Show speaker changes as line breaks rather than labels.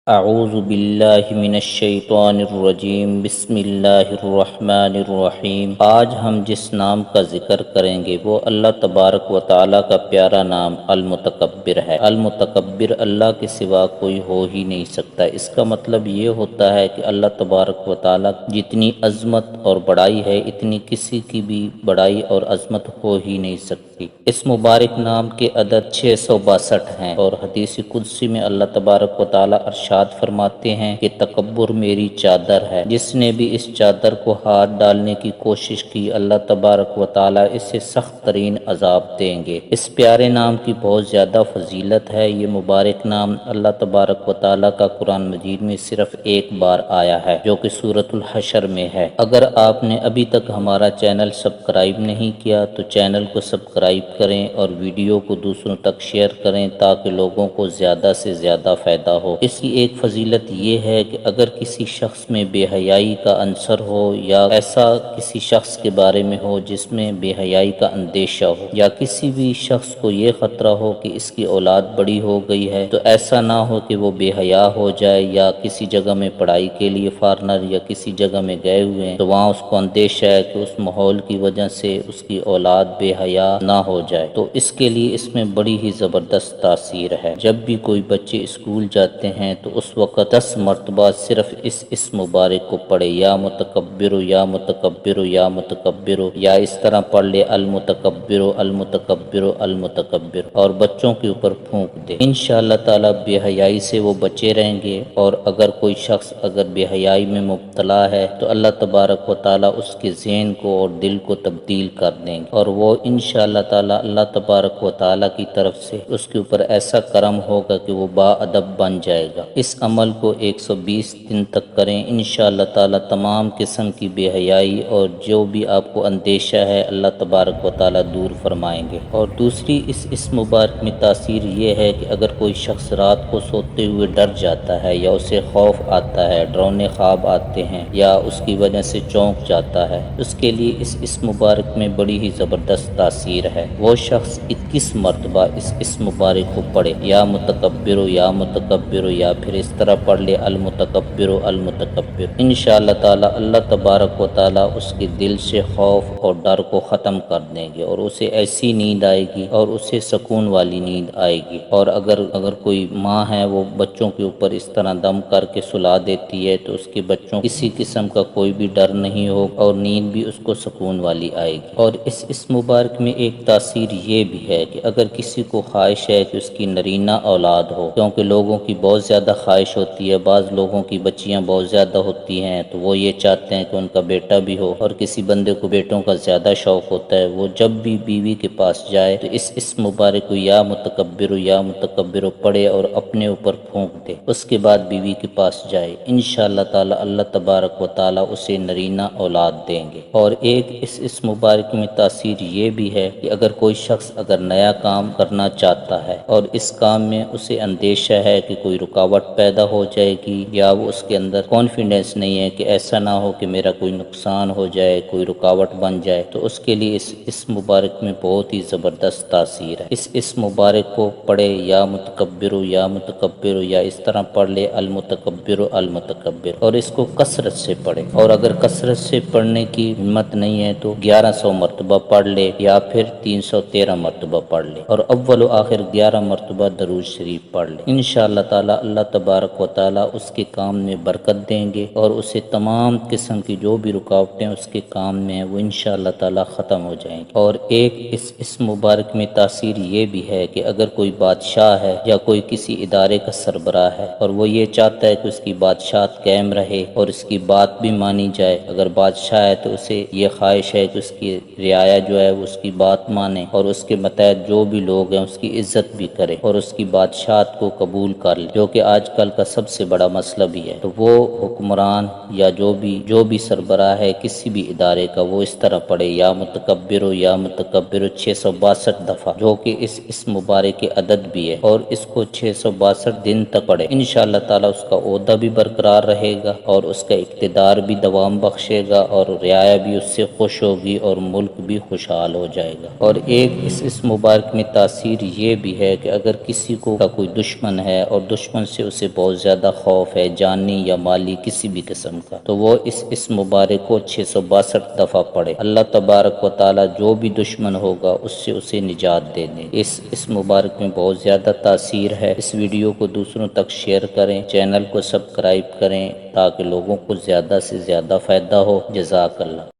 اعوذ باللہ من الشیطان الرجیم بسم اللہ الرحمن الرحیم۔ آج ہم جس نام کا ذکر کریں گے وہ اللہ تبارک و تعالیٰ کا پیارا نام المتکبر ہے۔ المتکبر اللہ کے سوا کوئی ہو ہی نہیں سکتا۔ اس کا مطلب یہ ہوتا ہے کہ اللہ تبارک و تعالیٰ جتنی عظمت اور بڑائی ہے اتنی کسی کی بھی بڑائی اور عظمت ہو ہی نہیں سکتی۔ اس مبارک نام کے عدد 662 ہیں، اور حدیث قدسی میں اللہ تبارک و تعالیٰ ارشاد فرماتے ہیں کہ تکبر میری چادر ہے، جس نے بھی اس چادر کو ہاتھ ڈالنے کی کوشش کی اللہ تبارک و تعالیٰ اسے سخت ترین عذاب دیں گے۔ اس پیارے نام کی بہت زیادہ فضیلت ہے۔ یہ مبارک نام اللہ تبارک و تعالیٰ کا قرآن مجید میں صرف ایک بار آیا ہے، جو کہ سورۃ الحشر میں ہے۔ اگر آپ نے ابھی تک ہمارا چینل سبسکرائب نہیں کیا تو چینل کو سبسکرائب کریں اور ویڈیو کو دوسروں تک شیئر کریں تاکہ لوگوں کو زیادہ سے زیادہ فائدہ ہو۔ اس کی ایک فضیلت یہ ہے کہ اگر کسی شخص میں بے حیائی کا عنصر ہو، یا ایسا کسی شخص کے بارے میں ہو جس میں بے حیائی کا اندیشہ ہو، یا کسی بھی شخص کو یہ خطرہ ہو کہ اس کی اولاد بڑی ہو گئی ہے، تو ایسا نہ ہو کہ وہ بے حیا ہو جائے، یا کسی جگہ میں پڑھائی کے لیے فارنر یا کسی جگہ میں گئے ہوئے ہیں تو وہاں اس کو اندیشہ ہے کہ اس ماحول کی وجہ سے اس کی اولاد بے حیا نہ ہو جائے، تو اس کے لیے اس میں بڑی ہی زبردست تاثیر ہے۔ جب بھی کوئی بچے اسکول جاتے ہیں تو اس وقت 10 مرتبہ صرف اس اسم مبارک کو پڑھے، یا متکبر یا متکبر یا متکبر، یا اس طرح پڑھ لے المتکبر المتکبر المتکبر، اور بچوں کے اوپر پھونک دے۔ انشاءاللہ تعالی بے حیائی سے وہ بچے رہیں گے، اور اگر کوئی شخص بے حیائی میں مبتلا ہے تو اللہ تبارک و تعالی اس کے ذہن کو اور دل کو تبدیل کر دیں گے، اور وہ انشاءاللہ تعالی اللہ تبارک و تعالی کی طرف سے اس کے اوپر ایسا کرم ہوگا کہ وہ با ادب بن جائے گا۔ اس عمل کو 120 دن تک کریں، انشاءاللہ تعالی تمام قسم کی بے حیائی اور جو بھی آپ کو اندیشہ ہے اللہ تبارک و تعالی دور فرمائیں گے۔ اور دوسری اس مبارک میں تاثیر یہ ہے کہ اگر کوئی شخص رات کو سوتے ہوئے ڈر جاتا ہے، یا اسے خوف آتا ہے، ڈراؤنے خواب آتے ہیں، یا اس کی وجہ سے چونک جاتا ہے، اس کے لیے اس مبارک میں بڑی ہی زبردست تاثیر ہے۔ وہ شخص 21 مرتبہ اس مبارک کو پڑھے، یا متکبر یا متکبر، یا پھر اس طرح پڑھ لے المتکبر المتکبر۔ انشاءاللہ تعالی اللہ تبارک و تعالی اس کے دل سے خوف اور ڈر کو ختم کر دیں گے، اور اسے ایسی نیند آئے گی اور اسے سکون والی نیند آئے گی۔ اور اگر کوئی ماں ہے وہ بچوں کے اوپر اس طرح دم کر کے سلا دیتی ہے تو اس کے بچوں کسی قسم کا کوئی بھی ڈر نہیں ہو، اور نیند بھی اس کو سکون والی آئے گی۔ اور اس مبارک میں ایک تاثیر یہ بھی ہے کہ اگر کسی کو خواہش ہے کہ اس کی نرینہ اولاد ہو، کیونکہ لوگوں کی بہت زیادہ خواہش ہوتی ہے، بعض لوگوں کی بچیاں بہت زیادہ ہوتی ہیں تو وہ یہ چاہتے ہیں کہ ان کا بیٹا بھی ہو، اور کسی بندے کو بیٹوں کا زیادہ شوق ہوتا ہے، وہ جب بھی بیوی کے پاس جائے تو اس مبارک کو یا متکبر پڑھے اور اپنے اوپر پھونک دے، اس کے بعد بیوی کے پاس جائے، انشاءاللہ تعالی اللہ تبارک و تعالی اسے نرینہ اولاد دیں گے۔ اور ایک اس مبارک میں تاثیر یہ بھی ہے کہ اگر کوئی شخص نیا کام کرنا چاہتا ہے اور اس کام میں اسے اندیشہ ہے کہ کوئی رکاوٹ پیدا ہو جائے گی، یا وہ اس کے اندر کانفیڈنس نہیں ہے کہ ایسا نہ ہو کہ میرا کوئی نقصان ہو جائے، کوئی رکاوٹ بن جائے، تو اس کے لیے اس مبارک میں بہت ہی زبردست تاثیر ہے۔ اس مبارک کو پڑھے، یا متکبر یا متکبر، یا اس طرح پڑھ لے المتکبر المتکبر، اور اس کو کثرت سے پڑھے۔ اور اگر کثرت سے پڑھنے کی ہمت نہیں ہے تو 1100 مرتبہ پڑھ لے، یا پھر 313 مرتبہ پڑھ لے، اور اول و آخر 11 مرتبہ درود شریف پڑھ لے۔ انشاءاللہ تعالی اللہ تبارک و تعالی اس کے کام میں برکت دیں گے، اور اسے تمام قسم کی جو بھی رکاوٹیں اس کے کام میں ہیں وہ انشاءاللہ تعالی ختم ہو جائیں گی۔ اور ایک اس مبارک میں تاثیر یہ بھی ہے کہ اگر کوئی بادشاہ ہے یا کوئی کسی ادارے کا سربراہ ہے، اور وہ یہ چاہتا ہے کہ اس کی بادشاہت قائم رہے اور اس کی بات بھی مانی جائے، اگر بادشاہ ہے تو اسے یہ خواہش ہے کہ اس کی رعایا جو ہے وہ اس کی بات مانے، اور اس کے متحد جو بھی لوگ ہیں اس کی عزت بھی کرے، اور اس کی بادشاہت کو قبول کر لے، جو کہ آج کل کا سب سے بڑا مسئلہ بھی ہے۔ تو وہ حکمران یا جو بھی سربراہ ہے کسی بھی ادارے کا، وہ اس طرح پڑھے، یا متکبر 662 دفعہ، جو کہ اس مبارک کے عدد بھی ہے، اور اس کو 662 دن تک پڑھے۔ انشاءاللہ تعالی اس کا عہدہ بھی برقرار رہے گا، اور اس کا اقتدار بھی دوام بخشے گا، اور رعایا بھی اس سے خوش ہوگی، اور ملک بھی خوشحال ہو جائے گا۔ اور ایک اس مبارک میں تاثیر یہ بھی ہے کہ اگر کسی کو کوئی دشمن ہے اور دشمن سے اس اسے بہت زیادہ خوف ہے، جانی یا مالی کسی بھی قسم کا، تو وہ اس مبارک کو 662 دفعہ پڑھے۔ اللہ تبارک و تعالی جو بھی دشمن ہوگا اس سے اسے نجات دے دیں۔ اس مبارک میں بہت زیادہ تاثیر ہے۔ اس ویڈیو کو دوسروں تک شیئر کریں، چینل کو سبسکرائب کریں تاکہ لوگوں کو زیادہ سے زیادہ فائدہ ہو۔ جزاک اللہ۔